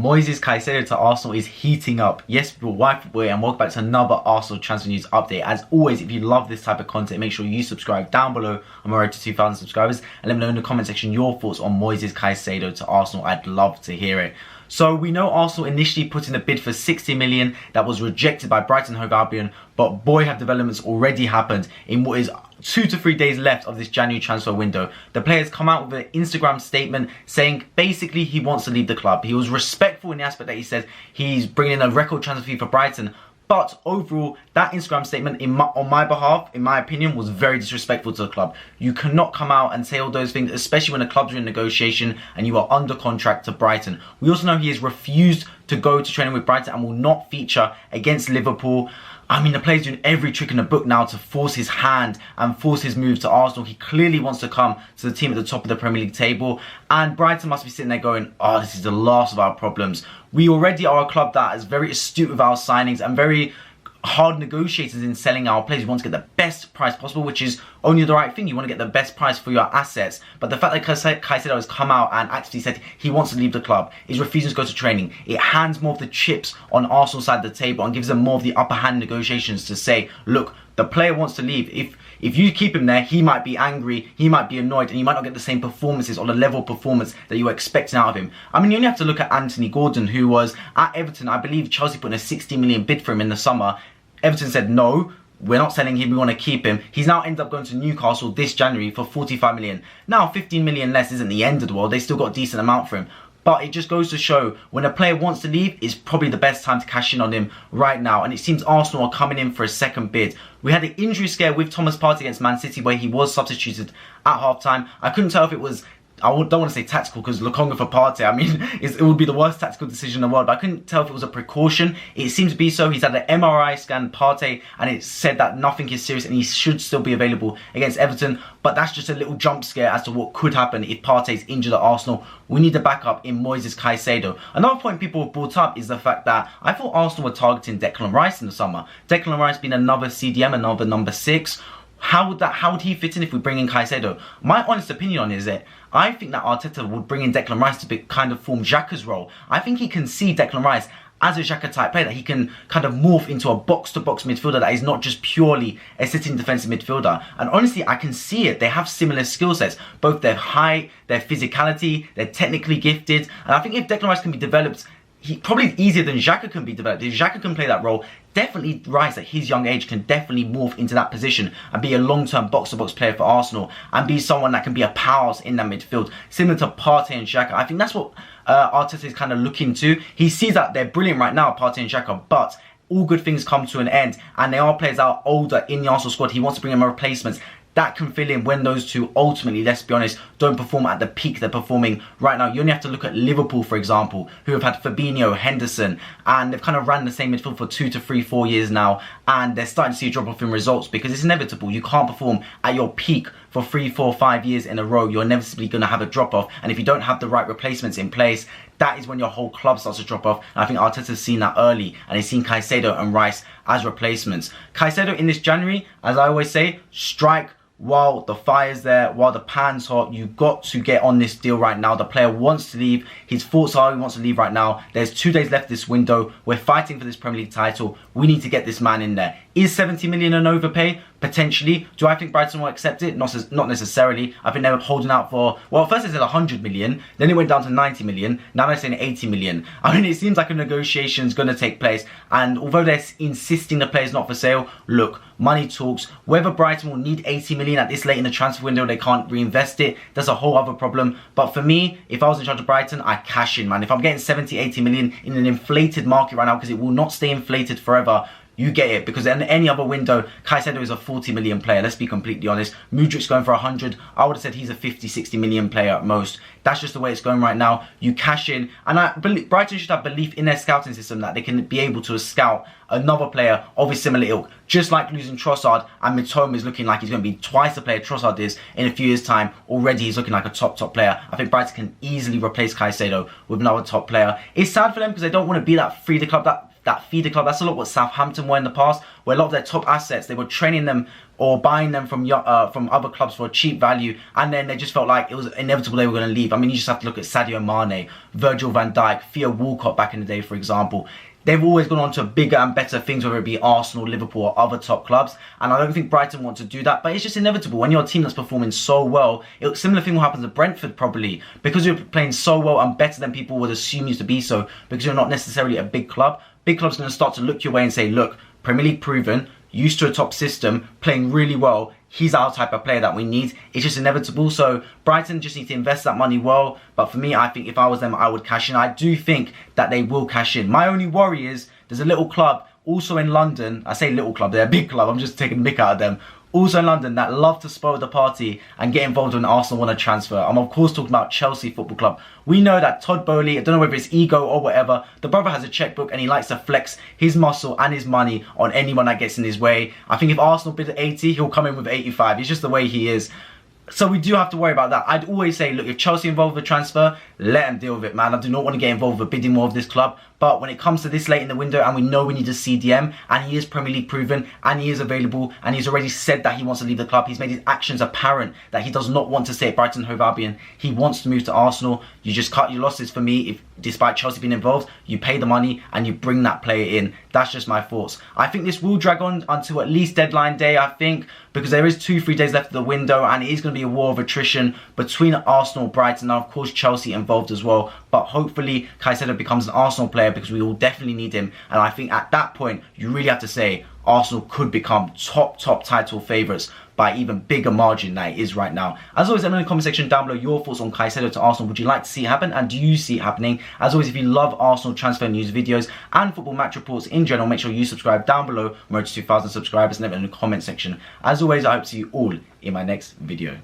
Moises Caicedo to Arsenal is heating up. Yes, your wife boy, and welcome back to another Arsenal transfer news update. As always, if you love this type of content, make sure you subscribe down below. I'm already to 2,000 subscribers, and let me know in the comment section your thoughts on Moises Caicedo to Arsenal. I'd love to hear it. So we know Arsenal initially put in a bid for 60 million that was rejected by Brighton and Hove Albion, but boy have developments already happened in what is 2 to 3 days left of this January transfer window. The player's come out with an Instagram statement saying basically he wants to leave the club. He was respectful in the aspect that he said he's bringing in a record transfer fee for Brighton. But overall, that Instagram statement on my behalf, in my opinion, was very disrespectful to the club. You cannot come out and say all those things, especially when the clubs are in negotiation and you are under contract to Brighton. We also know he has refused to go to training with Brighton and will not feature against Liverpool. I mean, the player's doing every trick in the book now to force his hand and force his move to Arsenal. He clearly wants to come to the team at the top of the Premier League table. And Brighton must be sitting there going, oh, this is the last of our problems. We already are a club that is very astute with our signings and very hard negotiators in selling our players. We want to get the best price possible, which is only the right thing. You want to get the best price for your assets. But the fact that Caicedo has come out and actually said he wants to leave the club, is refusing to go to training, it hands more of the chips on Arsenal's side of the table and gives them more of the upper hand negotiations to say, look, the player wants to leave. If you keep him there, he might be angry, he might be annoyed, and you might not get the same performances or the level of performance that you were expecting out of him. I mean, you only have to look at Anthony Gordon, who was at Everton. I believe Chelsea put in a 60 million bid for him in the summer. Everton said, no, we're not selling him, we want to keep him. He's now ended up going to Newcastle this January for 45 million. Now, 15 million less isn't the end of the world. They still got a decent amount for him. But it just goes to show when a player wants to leave, it's probably the best time to cash in on him right now. And it seems Arsenal are coming in for a second bid. We had an injury scare with Thomas Partey against Man City where he was substituted at half-time. I couldn't tell if it was, I don't want to say tactical because Lukonga for Partey, I mean, it would be the worst tactical decision in the world, but I couldn't tell if it was a precaution. It seems to be so. He's had an MRI scan, Partey, and it said that nothing is serious and he should still be available against Everton. But that's just a little jump scare as to what could happen if Partey's injured at Arsenal. We need a backup in Moises Caicedo. Another point people have brought up is the fact that I thought Arsenal were targeting Declan Rice in the summer. Declan Rice being another CDM, another number 6. How would he fit in if we bring in Caicedo? My honest opinion on it is that I think that Arteta would bring in Declan Rice to kind of form Xhaka's role. I think he can see Declan Rice as a Xhaka type player, that he can kind of morph into a box-to-box midfielder that is not just purely a sitting defensive midfielder. And honestly, I can see it. They have similar skill sets, both their height, their physicality, they're technically gifted. And I think if Declan Rice can be developed, he probably easier than Xhaka can be developed. If Xhaka can play that role, definitely Rice at his young age can definitely morph into that position and be a long-term box-to-box player for Arsenal and be someone that can be a powerhouse in that midfield, similar to Partey and Xhaka. I think that's what Arteta is kind of looking to. He sees that they're brilliant right now, Partey and Xhaka, but all good things come to an end, and they are players that are older in the Arsenal squad. He wants to bring in replacements that can fill in when those two ultimately, let's be honest, don't perform at the peak they're performing right now. You only have to look at Liverpool, for example, who have had Fabinho, Henderson, and they've kind of ran the same midfield for 2 to 3, 4 years now, and they're starting to see a drop-off in results because it's inevitable. You can't perform at your peak for 3, 4, 5 years in a row. You're inevitably going to have a drop-off, and if you don't have the right replacements in place, that is when your whole club starts to drop off. And I think Arteta's seen that early, and he's seen Caicedo and Rice as replacements. Caicedo in this January, as I always say, strike while the fire's there, while the pan's hot. You've got to get on this deal right now. The player wants to leave. His thoughts are he wants to leave right now. There's 2 days left this window. We're fighting for this Premier League title. We need to get this man in there. Is 70 million an overpay? Potentially. Do I think Brighton will accept it? Not necessarily. I think they were holding out for, well, first they said 100 million, then it went down to 90 million, now they're saying 80 million. I mean, it seems like a negotiation is going to take place, and although they're insisting the player's not for sale, look, money talks. Whether Brighton will need 80 million at this late in the transfer window, they can't reinvest it, that's a whole other problem. But for me, if I was in charge of Brighton, I'd cash in, man. If I'm getting 70, 80 million in an inflated market right now, because it will not stay inflated forever, you get it, because in any other window, Caicedo is a 40 million player, let's be completely honest. Mudrik's going for 100, I would have said he's a 50, 60 million player at most. That's just the way it's going right now. You cash in, and I believe Brighton should have belief in their scouting system that they can be able to scout another player of a similar ilk. Just like losing Trossard, and Mitoma is looking like he's going to be twice the player Trossard is in a few years' time. Already he's looking like a top player. I think Brighton can easily replace Caicedo with another top player. It's sad for them because they don't want to be that free the club, that that feeder club. That's a lot what Southampton were in the past, where a lot of their top assets, they were training them or buying them from other clubs for a cheap value, and then they just felt like it was inevitable they were going to leave. I mean, you just have to look at Sadio Mane, Virgil van Dijk, Theo Walcott back in the day, for example. They've always gone on to bigger and better things, whether it be Arsenal, Liverpool, or other top clubs. And I don't think Brighton want to do that, but it's just inevitable. When you're a team that's performing so well, similar thing will happen to Brentford probably. Because you're playing so well and better than people would assume you to be so, because you're not necessarily a big club, big clubs are going to start to look your way and say, look, Premier League proven, used to a top system, playing really well. He's our type of player that we need. It's just inevitable. So Brighton just need to invest that money well. But for me, I think if I was them, I would cash in. I do think that they will cash in. My only worry is there's a little club also in London. I say little club, they're a big club. I'm just taking the mick out of them. Also in London that love to spoil the party and get involved when Arsenal want to transfer. I'm of course talking about Chelsea Football Club. We know that Todd Boehly, I don't know whether it's ego or whatever, the brother has a checkbook and he likes to flex his muscle and his money on anyone that gets in his way. I think if Arsenal bid at 80, he'll come in with 85. It's just the way he is. So we do have to worry about that. I'd always say, look, if Chelsea involved with a transfer, let them deal with it, man. I do not want to get involved with bidding more of this club. But when it comes to this late in the window and we know we need a CDM and he is Premier League proven and he is available and he's already said that he wants to leave the club. He's made his actions apparent that he does not want to stay at Brighton and Hove Albion. He wants to move to Arsenal. You just cut your losses for me. If despite Chelsea being involved, you pay the money and you bring that player in. That's just my thoughts. I think this will drag on until at least deadline day, I think, because there is 2-3 days left of the window and it is going to be a war of attrition between Arsenal, Brighton, and of course Chelsea involved as well. But hopefully Caicedo becomes an Arsenal player because we will definitely need him. And I think at that point, you really have to say Arsenal could become top title favourites by even bigger margin than it is right now. As always, let me know in the comment section down below your thoughts on Caicedo to Arsenal. Would you like to see it happen? And do you see it happening? As always, if you love Arsenal transfer news videos and football match reports in general, make sure you subscribe down below. We're to 2,000 subscribers and let me know in the comment section. As always, I hope to see you all in my next video.